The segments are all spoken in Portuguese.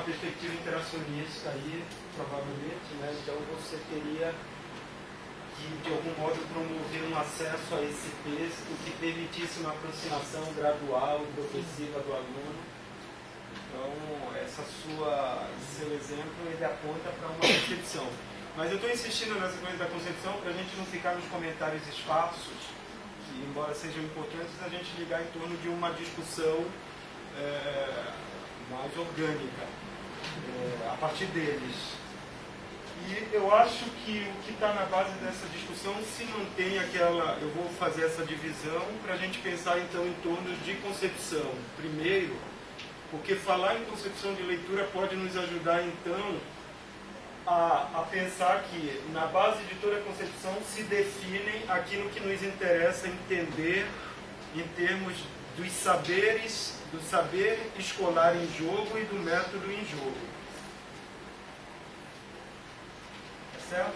perspectiva interacionista aí, provavelmente, né? Então você teria que, de algum modo, promover um acesso a esse texto que permitisse uma aproximação gradual e progressiva do aluno. Então, seu exemplo, ele aponta para uma concepção. Mas eu estou insistindo nessa coisa da concepção para a gente não ficar nos comentários esparsos, que, embora sejam importantes, a gente ligar em torno de uma discussão mais orgânica, a partir deles. E eu acho que o que está na base dessa discussão se mantém aquela... Eu vou fazer essa divisão para a gente pensar, então, em torno de concepção. Primeiro, porque falar em concepção de leitura pode nos ajudar, então, a pensar que, na base de toda a concepção, se definem aquilo que nos interessa entender em termos dos saberes, do saber escolar em jogo e do método em jogo. É certo?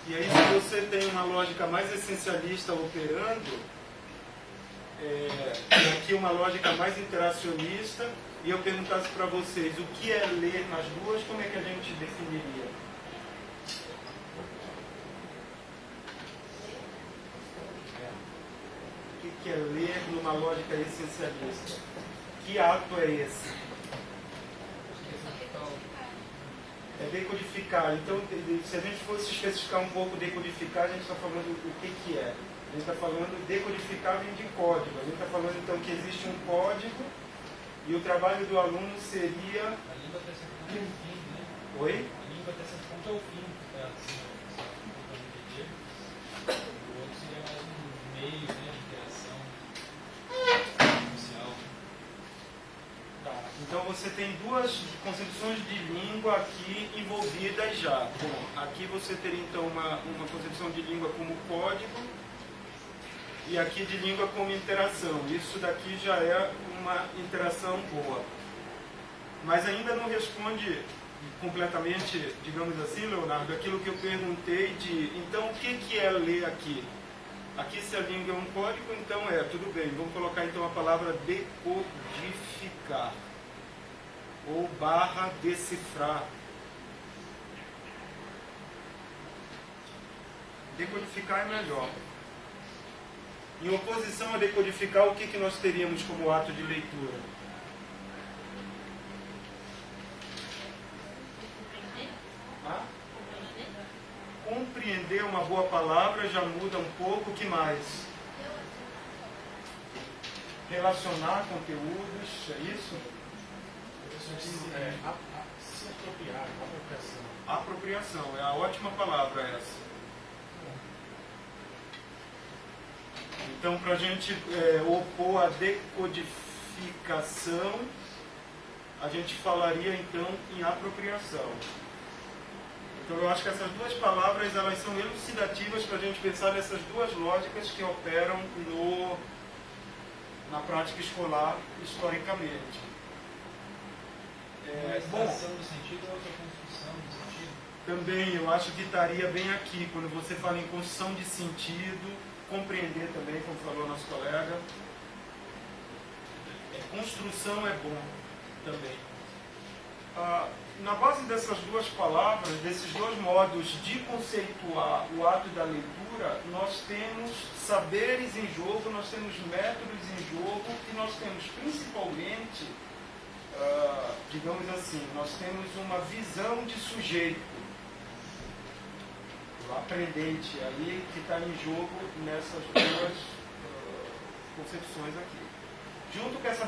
E aí, se você tem uma lógica mais essencialista operando, e aqui uma lógica mais interacionista, e eu perguntasse para vocês o que é ler nas duas, como é que a gente definiria? O que é ler numa lógica essencialista? Que ato é esse? É decodificar. Então, se a gente fosse especificar um pouco decodificar, a gente está falando o que é. A gente está falando decodificar vem de código. A gente está falando, então, que existe um código e o trabalho do aluno seria... A língua até certo ponto é o fim, né? Oi? A língua até certo ponto é o fim. O outro seria mais um meio, né, de interação social. Tá. Então, você tem duas concepções de língua aqui envolvidas já. Bom, aqui você teria, então, uma concepção de língua como código e aqui de língua como interação. Isso daqui já é uma interação boa. Mas ainda não responde completamente, digamos assim, Leonardo, aquilo que eu perguntei de, então, o que é ler aqui? Aqui, se a língua é um código, então tudo bem. Vamos colocar, então, a palavra decodificar ou decifrar. Decodificar é melhor. Em oposição a decodificar, o que nós teríamos como ato de leitura? Compreender é uma boa palavra, já muda um pouco. O que mais? Relacionar conteúdos, é isso? Se apropriar, apropriação. Apropriação, é a ótima palavra essa. Então, para a gente opor a decodificação, a gente falaria, então, em apropriação. Então, eu acho que essas duas palavras, elas são elucidativas para a gente pensar nessas duas lógicas que operam na prática escolar, historicamente. Uma extração do sentido ou outra construção do sentido? Também, eu acho que estaria bem aqui, quando você fala em construção de sentido, compreender também, como falou nosso colega. Construção é bom também. Na base dessas duas palavras, desses dois modos de conceituar o ato da leitura, nós temos saberes em jogo, nós temos métodos em jogo, e nós temos principalmente, digamos assim, nós temos uma visão de sujeito, o aprendente ali, que está em jogo nessas duas concepções aqui. Junto com essa